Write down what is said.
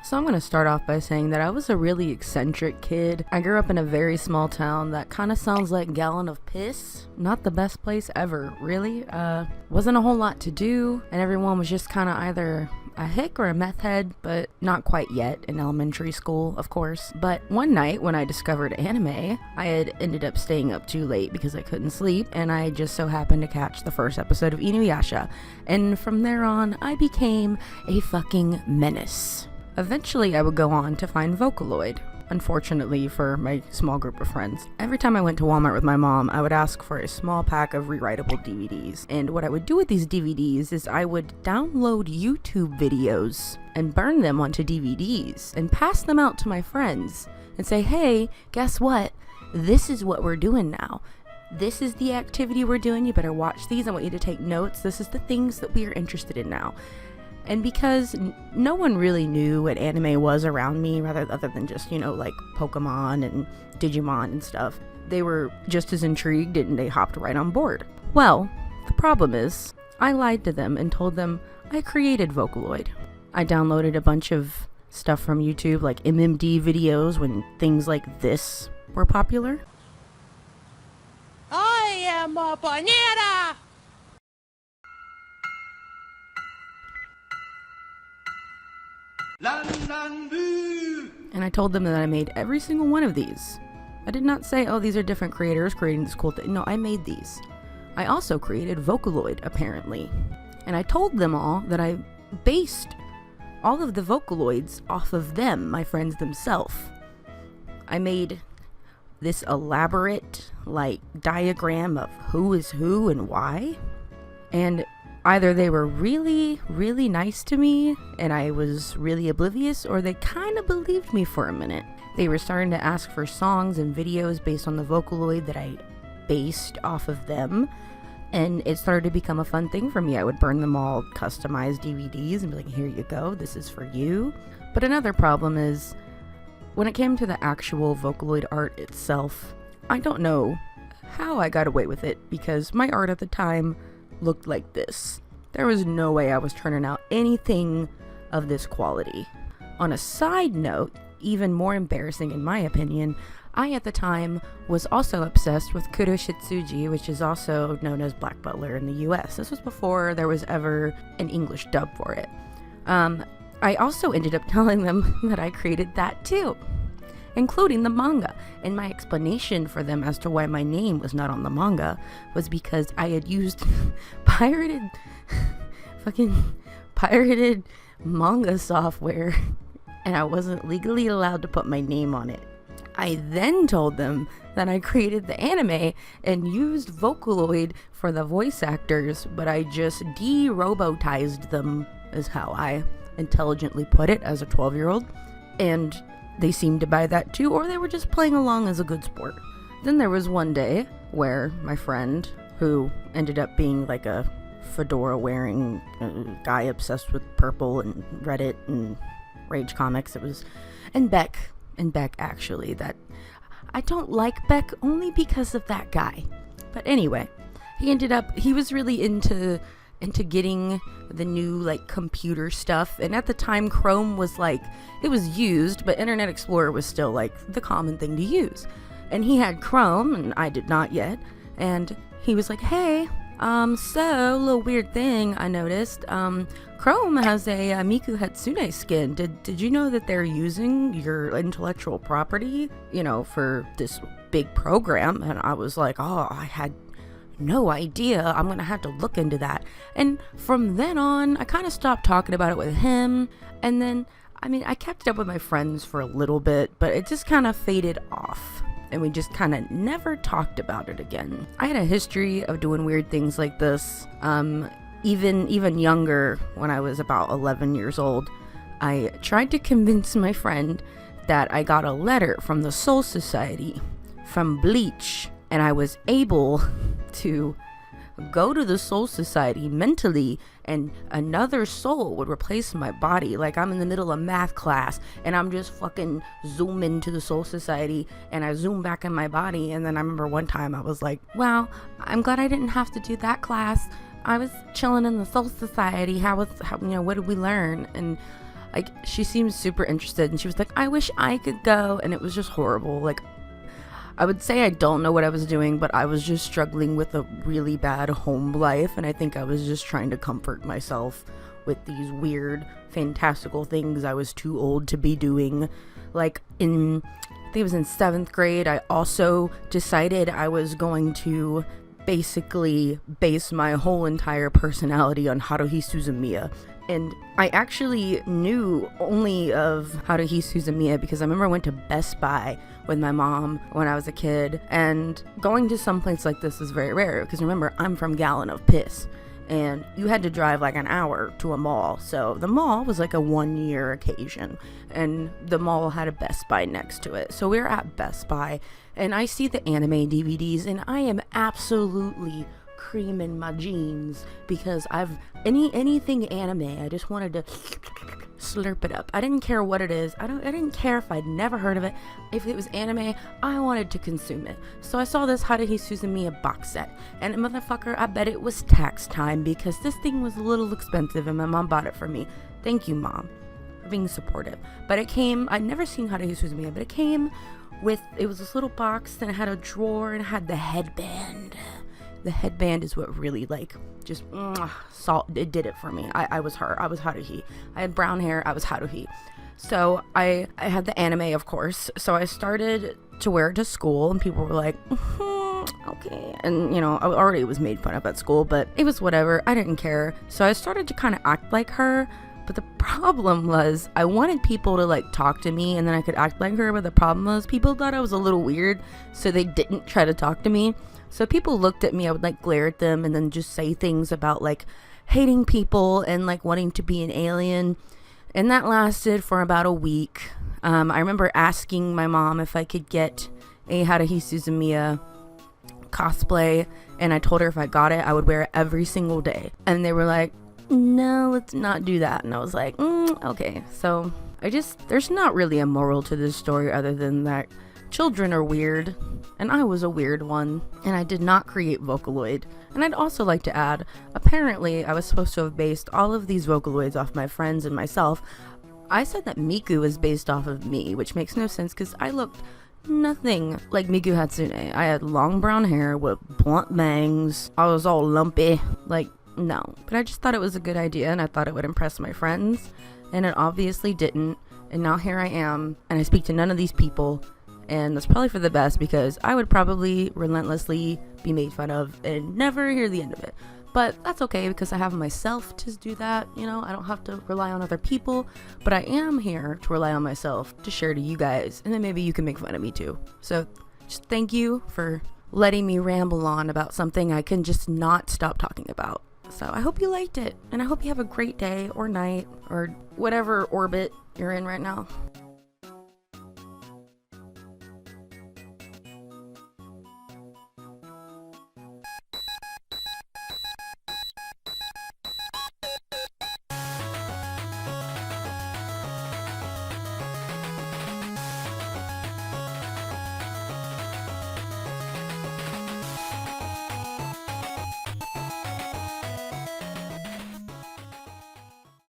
So I'm going to start off by saying that I was a really eccentric kid. I grew up in a very small town that kind of sounds like Gallon of Piss. Not the best place ever, really. Wasn't a whole lot to do, and everyone was just kind of either a hick or a meth head, but not quite yet in elementary school, of course. But one night when I discovered anime, I had ended up staying up too late because I couldn't sleep, and I just so happened to catch the first episode of Inuyasha. And from there on, I became a fucking menace. Eventually, I would go on to find Vocaloid. Unfortunately for my small group of friends, every time I went to Walmart with my mom, I would ask for a small pack of rewritable DVDs. And what I would do with these DVDs is I would download YouTube videos and burn them onto DVDs and pass them out to my friends and say, hey, guess what? This is what we're doing now. This is the activity we're doing. You better watch these. I want you to take notes. This is the things that we are interested in now. And because no one really knew what anime was around me, other than just, like Pokemon and Digimon and stuff, they were just as intrigued and they hopped right on board. Well, the problem is, I lied to them and told them I created Vocaloid. I downloaded a bunch of stuff from YouTube, like MMD videos when things like this were popular. I am a banana! And I told them that I made every single one of these. I did not say, oh, these are different creators creating this cool thing. No, I made these. I also created Vocaloid, apparently. And I told them all that I based all of the Vocaloids off of them, my friends themselves. I made this elaborate, diagram of who is who and why. And either they were really, really nice to me and I was really oblivious, or they kind of believed me for a minute. They were starting to ask for songs and videos based on the Vocaloid that I based off of them, and it started to become a fun thing for me. I would burn them all customized DVDs and be like, here you go, this is for you. But another problem is, when it came to the actual Vocaloid art itself, I don't know how I got away with it, because my art at the time looked like this. There was no way I was turning out anything of this quality. On a side note, even more embarrassing in my opinion, I at the time was also obsessed with Kuro Shitsuji, which is also known as Black Butler in the US. This was before there was ever an English dub for it. I also ended up telling them that I created that too, including the manga. And my explanation for them as to why my name was not on the manga was because I had used pirated manga software and I wasn't legally allowed to put my name on it. I then told them that I created the anime and used Vocaloid for the voice actors, but I just de-robotized them, is how I intelligently put it as a 12-year-old. And they seemed to buy that too, or they were just playing along as a good sport. Then there was one day where my friend, who ended up being like a fedora-wearing guy obsessed with purple and Reddit and Rage Comics, and Beck actually, that I don't like Beck only because of that guy. But anyway, he was really into getting the new computer stuff, and at the time Chrome was it was used, but Internet Explorer was still the common thing to use. And he had Chrome and I did not yet, and he was like, hey, so a little weird thing I noticed, Chrome has a Miku Hatsune skin. Did you know that they're using your intellectual property, for this big program? And I was like, oh, I had no idea. I'm gonna have to look into that. And from then on, I kind of stopped talking about it with him. And then, I kept up with my friends for a little bit, but it just kind of faded off. And we just kind of never talked about it again. I had a history of doing weird things like this. Even younger, when I was about 11 years old, I tried to convince my friend that I got a letter from the Soul Society, from Bleach, and I was able to go to the Soul Society mentally, and another soul would replace my body. I'm in the middle of math class and I'm just fucking zooming to the Soul Society, and I zoom back in my body. And then I remember one time I was like, wow, I'm glad I didn't have to do that class. I was chilling in the Soul Society. What did we learn? And Like, she seemed super interested, and she was like, I wish I could go, and it was just horrible. Like, I would say I don't know what I was doing, but I was just struggling with a really bad home life, and I think I was just trying to comfort myself with these weird, fantastical things I was too old to be doing. Like, I think it was in 7th grade, I also decided I was going to basically base my whole entire personality on Haruhi Suzumiya. And I actually knew only of Haruhi Suzumiya because I remember I went to Best Buy with my mom when I was a kid, and going to some place like this is very rare because remember, I'm from Gallon of Piss, and you had to drive like an hour to a mall. So the mall was like a 1-year occasion, and the mall had a Best Buy next to it. So we were at Best Buy, and I see the anime DVDs, and I am absolutely creaming my jeans because anything anime, I just wanted to slurp it up. I didn't care what it is. I didn't care if I'd never heard of it. If it was anime, I wanted to consume it. So I saw this Haruhi Suzumiya box set, and motherfucker, I bet it was tax time because this thing was a little expensive, and my mom bought it for me. Thank you, Mom, for being supportive. But it came, I'd never seen Haruhi Suzumiya, but it came with, it was this little box, and it had a drawer, and it had the headband. The headband is what really, like, just it did it for me. I was her. I was Haruhi. I had brown hair. I was Haruhi. So I had the anime, of course. So I started to wear it to school, and people were like, okay. And, you know, I already was made fun of at school, but it was whatever. I didn't care. So I started to kind of act like her. But the problem was I wanted people to, like, talk to me, and then I could act like her. But the problem was people thought I was a little weird, so they didn't try to talk to me. So people looked at me, I would like glare at them and then just say things about like hating people and like wanting to be an alien. And that lasted for about a week. I remember asking my mom if I could get a Haruhi Suzumiya cosplay, and I told her if I got it, I would wear it every single day. And they were like, no, let's not do that. And I was like, okay. So there's not really a moral to this story other than that children are weird, and I was a weird one, and I did not create Vocaloid. And I'd also like to add, apparently I was supposed to have based all of these Vocaloids off my friends and myself. I said that Miku is based off of me, which makes no sense because I looked nothing like Miku Hatsune. I had long brown hair with blunt bangs. I was all lumpy. Like, no. But I just thought it was a good idea, and I thought it would impress my friends, and it obviously didn't. And now here I am, and I speak to none of these people. And that's probably for the best because I would probably relentlessly be made fun of and never hear the end of it. But that's okay because I have myself to do that. You know, I don't have to rely on other people, but I am here to rely on myself to share to you guys. And then maybe you can make fun of me too. So just thank you for letting me ramble on about something I can just not stop talking about. So I hope you liked it, and I hope you have a great day or night or whatever orbit you're in right now.